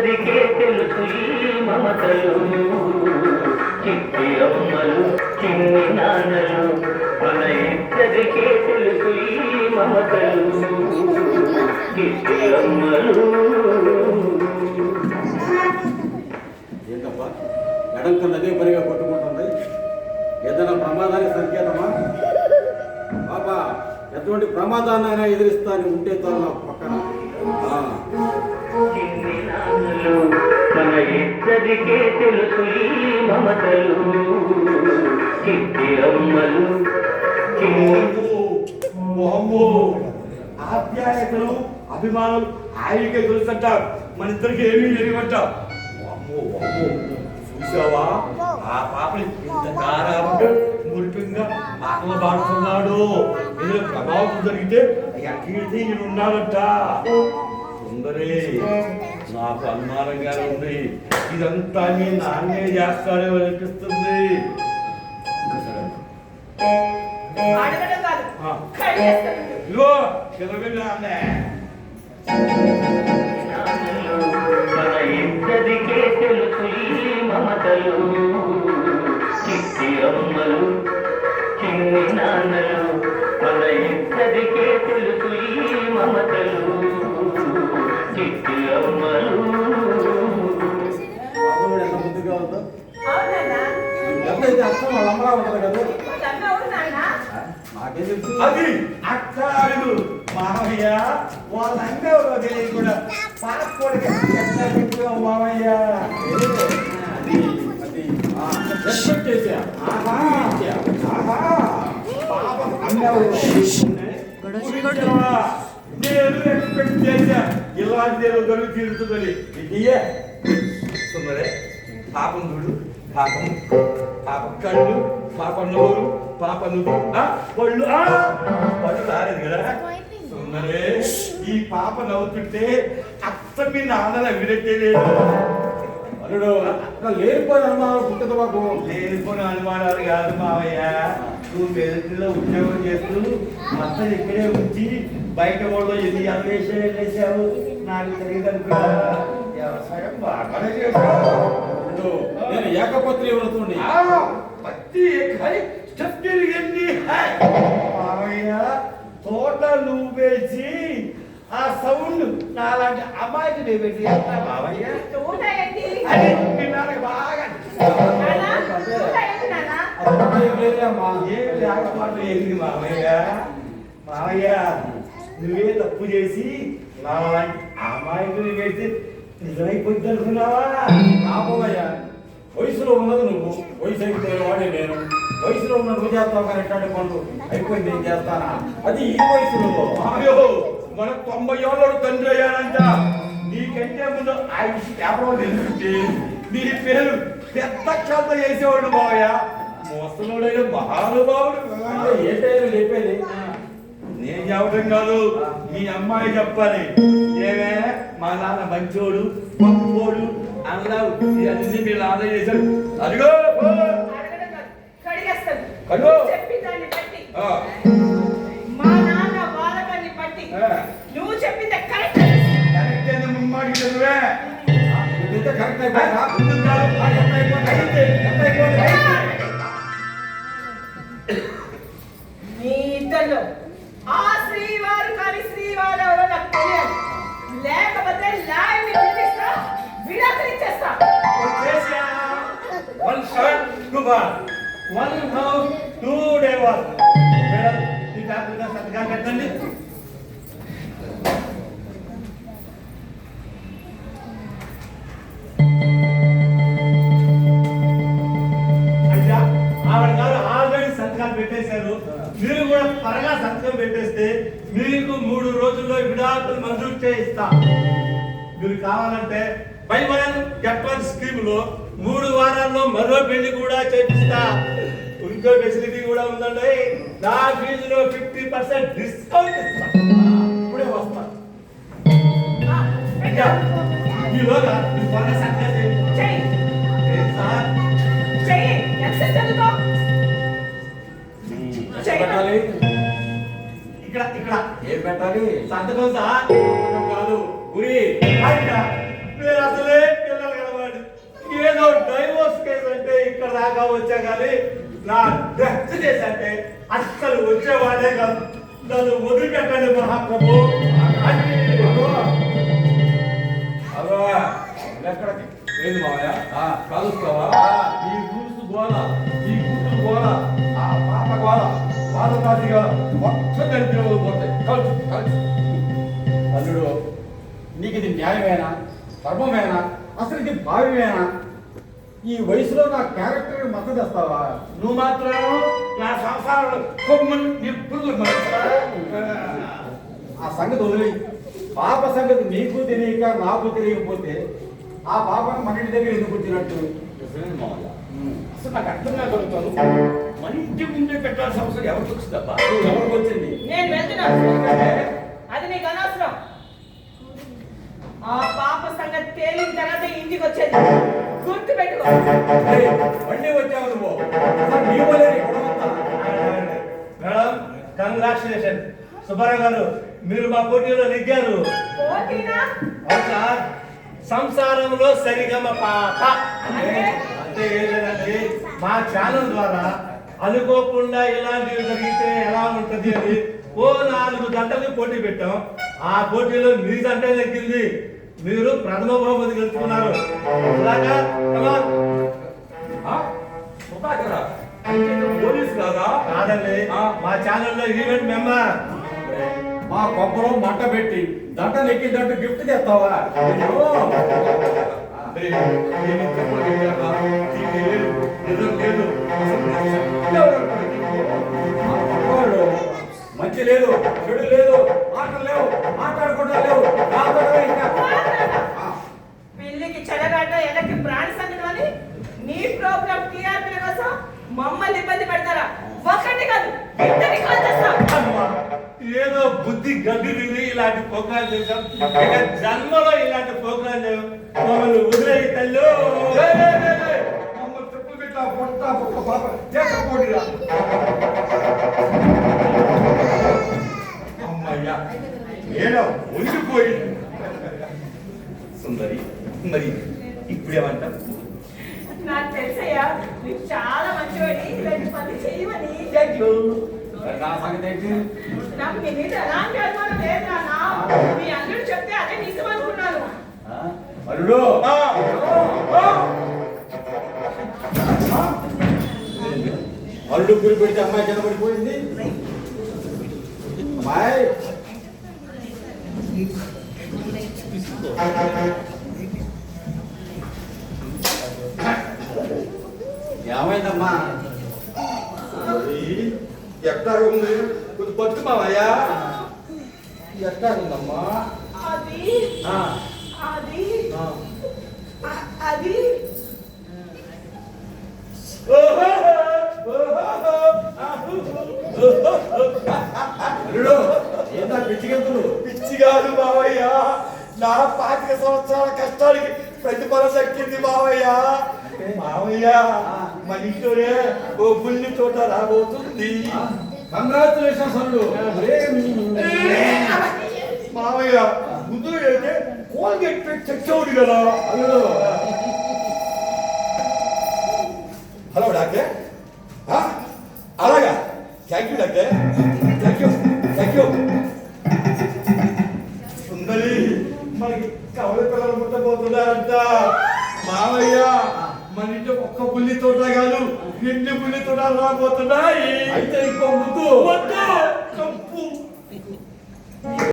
ఇద్దరికే తెలుసు ఈ మమతలు చిట్టి అమ్మలు చిన్ని నాన్నలు మన ఇద్దరికే తెలుసు ఈ మమతలు చిట్టి అమ్మలు. ఏంటబ్బా ఎడంక నదే పరిగా కొట్టుకుంటుంది, ఏదైనా ప్రమాదానికి సంకేతమా? బాబా ఎటువంటి ప్రమాదాన్నైనా ఎదిరిస్తాను ఉంటే తన పక్కన. మన ఇద్దరికే తెలుసు ఈ మమతలు చిట్టి అమ్మలు. ఆప్యాయతలు అభిమానులు ఆయనకే తెలుసంటారు, మన ఇద్దరికి ఏమీ తెలియమంట. చూసావా ఆ పాపని ఇంత కారాగా మురిపింగా పాటలు పాడుతున్నాడు. ఏదో ప్రభావం జరిగితే ఎక్కడితే ఈయన ఉన్నాడంట. సుందరి నాకు అనుమానంగానే ఉంది, ఇదంతా మీ నాన్నే చేస్తాడేమో అనిపిస్తుంది. ఇదిగో చిన్నపిల్ల నాన్నే. మన ఇద్దరికే తెలుసు ఈ మమతలు చిట్టి అమ్మలు చిన్ని నాన్నలు మన ఇద్దరికే తెలుసు ఈ మమతలు చిట్టి అమ్మలు. ఎంత ముద్దుగా ఉందో ఎంతైతే అర్థం వాళ్ళ అమ్మలా ఉంటుంది కదా. నాకేం తెలుసు? అది అక్కాడు మామయ్య వాళ్ళందరూ తెలియకుండా పాపడికి మామయ్య రెస్పెక్ట్ చేసా. పాప నేను ఎక్స్పెక్ట్ చేశా ఇలాంటి దొరికి తీరుతుందని. ఇదియే సుందరే పాపం చూడు, పాపం పాప కళ్ళు, పాప నోరు, పాప నువ్వు పళ్ళు పళ్ళు రాలేదు కదా. సుందరే ఈ పాప నవ్వుతుంటే అత్త మీ నాన్నల వినట్టే లేదు. అల్లుడు లేనిపోయిన అనుమానాలు పుట్టదు మాకు. లేనిపోయిన అనుమానాలు కాదు మావయ్య, నువ్వు మెదటిలో ఉద్యోగం చేస్తూ అత్త ఇక్కడే ఉంచి బయట వాళ్ళు ఎన్ని అన్వేషణ చేసావు నాకు తెలియదు అనుకున్నా. వ్యవసాయం బాగానే చేశావు. నేను ఏకపత్రి వ్రతుని. పత్తి చెప్తేది ఎన్ని మావయ్య తోట నువ్వు వేసి ఆ సౌండ్ నాలాంటి అమ్మాయికి నేను వేసి చేస్తా మావయ్య. అది నాకు బాగా ఏం లేకపోతే ఏంది మావయ్య. మావయ్య నువ్వే తప్పు చేసి నాలాంటి అమ్మాయికి వేసి నిజమైపోద్ది అనుకున్నావా? ఆపోవయ్యా, వయసులో ఉన్నది నువ్వు, వయసు అయిపోయిన వాడే నేను. వయసులో ఉన్న నువ్వు చేస్తావు కానీ ఎట్లాంటి పనులు అయిపోయింది నేను చేస్తానా? అది ఈ వయసులో. అయ్యో మన 90 ఏళ్ళోడు తండ్రి అయ్యానంట. నీకంటే ముందు ఆయుష్ వ్యాపారం తెలుసుంటే నీ పేరు పెద్ద కథ చేసేవాడు మావయ్య. మోసలోడైన మహానుభావుడు. ఏంటైనా చెప్పేది? నేను చెప్పడం కాదు, మీ అమ్మాయి చెప్పాలి. ఏమే మా నాన్న మంచోడు గొప్పోడు అన్నావు, ఇవన్నీ మీరు ఆదా చేశాడు. అదిగో నువ్వు చెప్పింది కరెక్ట్ ముమ్మాడికి చదివే కరెక్ట్ అయిపోయిందా? మీ ఇద్దరు ఆ శ్రీవారు కానీ శ్రీవారు ఎవరో నాకు తెలియదు. లేకపోతే లాయర్ని పిలిపిస్తా, విడాకులు ఇచ్చేస్తా. One shot two ball, one house two divorce. Madam ఈ డాక్టర్ సంతకాలు పెట్టండి. అయ్యా ఆవిడ గారు ఆల్రెడీ సంతకాలు పెట్టేశారు. మీరు కూడా త్వరగా సంతకం పెట్టేస్తే మీకు 3 రోజుల్లో విడాకులు మంజూరు చేయిస్తా. మీరు కావాలంటే బై 1 గెట్ 1 స్కీమ్ లో 3 వారాల్లో మరో పెళ్లి కూడా చేపిస్తా. ఇంకో ఫెసిలిటీ కూడా ఉందండి, నా ఫీజులో 50% డిస్కౌంట్ ఇస్తా. ఇప్పుడే వస్తా. అయ్యా ఈలోగా మీరు త్వరగా సంతకం చేయండి. సార్ చెయ్యి. ఎంత చదువుకో పెట్టాలి. ఇక్కడ ఇక్కడ ఏం పెట్టాలి? సంతకం సార్ కాదు గురి. నేను అసలే పిల్లలు కలవాడు. ఏదో డైవోర్స్ కేసు అంటే ఇక్కడ దాకా వచ్చా కానీ నా డెత్ కేసు అంటే అస్సలు వచ్చేవాడే కాదు. నన్ను వదిలిపెట్టండి మహాప్రభు. ఎక్కడికి లేదు మావయ్య కలుస్తావా? ఈ రూల్స్ గోల, ఈ గుడ్లు గోల, ఆ పాప గోల, పాదదాసి గోల మొత్తం కలిపి పోతాయి. కలుసు కలుసు. అల్లుడు, నీకు ఇది న్యాయమేనా, ధర్మమేనా, అసలు ఇది భావ్యమేనా? ఈ వయసులో నా క్యారెక్టర్ మద్దతు తెస్తావా? నువ్వు మాత్రం నా సంసారంలో కొమ్మని నిప్పులు ఆ సంగతి వదిలి, పాప సంగతి నీకు తెలియక నాకు తెలియకపోతే ఆ పాపను మన ఇంటి దగ్గర ఎందుకు వచ్చినట్టు? అసలు నాకు అర్థం కాగలుగుతాను. మన ఇంటి ముందే పెట్టాల్సిన అవసరం ఎవరికి వచ్చిందబ్బా? ఎవరికి వచ్చింది? నేను వెళ్తున్నాను. అది నీకు అనవసరం. ఆ పాప సంగతి తేలిన తర్వాత ఇంటికి వచ్చేది గుర్తు పెట్టుకో. మళ్ళీ వచ్చావు నువ్వు. అసలు నీ వల్లే నీ గొడవంతా. Madam, congratulation. సుబ్బారావు గారు, మీరు మా పోటీలో నెగ్గారు. పోటీనా? అవును సార్, సంసారంలో సరిగమ పాట. అంటే? అంటే ఏం లేదండి, మా ఛానల్ ద్వారా అనుకోకుండా ఇలాంటివి జరిగితే ఎలా ఉంటది అని ఓ 4 గంటలు పోటీ పెట్టాం. ఆ పోటీలో మీ గంట నెగ్గింది. మీరు ప్రథమ బహుమతి గెలుచుకున్నారు. అలాగా సుధాకరా, అంటే నువ్వు పోలీసు కాదా? కాదండి, మా ఛానల్లో ఈవెంట్ మెంబర్. మా కొబ్బలో మంట పెట్టి దంట నెక్కిందంటూ గిఫ్ట్ చేస్తావా? ఏమి చెప్పగలిగారా? ఇది లేదు, నిజం లేదు. అసలు ఎవరు మా కొబ్బవాళ్ళు మంచి లేదు, చెడు లేదు, ఆటలు లేవు, మాట్లాడుకుంటా లేవు. ఇంకా పిల్లికి చెడగడ్డ ఎలకి ప్రాణ సంగతి అని నీ ప్రోగ్రామ్ టీఆర్పీ కోసం మమ్మల్ని ఇబ్బంది పెడతారా? ఒకటి కాదు, ఇద్దరి కాల్ చేస్తాం. అమ్మా, ఏదో బుద్ధి గడ్డి తిని ఇలాంటి ప్రోగ్రాం చేశాం. ఇక జన్మలో ఇలాంటి ప్రోగ్రాం చేయం. మమ్మల్ని వదిలేయి తల్లు. మమ్మల్ని చెప్పులు పెట్టా పొట్ట పొట్ట పాప చేకపోడిరా. అమ్మయ్యా, ఏదో ఉండిపోయి. సుందరి, మరి ఇప్పుడేమంటా? నాకు తెలుసయ్యా, నీకు చాలా మంచివాడి, ఇలాంటి పని చేయమని. నా సంగతి ఏంటి? నాకు నీ మీద ఎలాంటి అనుమానం లేదు నాన్న. మీ అల్లుడు చెప్తే అదే నిజం అనుకున్నాను. అల్లుడు, అల్లుడు గురి పెడితే అమ్మాయి కింద పడిపోయింది. అమ్మాయి ఏమైందమ్మా? ఎట్టా ఉంది? కొంచెం పట్టు మావయ్యా. ఎట్టా ఉందమ్మా? అది ఆ, అది ఆ. అది అల్లుడు, ఏందా పిచ్చిగెంతులు? పిచ్చి కాదు మావయ్య, నా 25 సంవత్సరాల కష్టానికి ప్రతిఫలం దక్కింది మావయ్య. మావయ్య, మన ఇంట్లోనే ఓ బుల్లి తోట రాబోతుంది. కంగ్రాచులేషన్స్ అల్లుడు. మావయ్య, ముందు అయితే కోల్గేట్ పెట్టి తెచ్చేవాడు కదా. అల్లుడు, హలో డాక్టర్. అలాగా, thank you doctor, thank you thank you. Sundari, మనకి కవల పిల్లలు పుట్టబోతున్నారంట. మావయ్య, మన ఇంట్లో ఒక్క బుల్లి తోట కాదు, 2 బుల్లి తోటలు రాబోతున్నాయి. అయితే ఇంకో ముద్దు.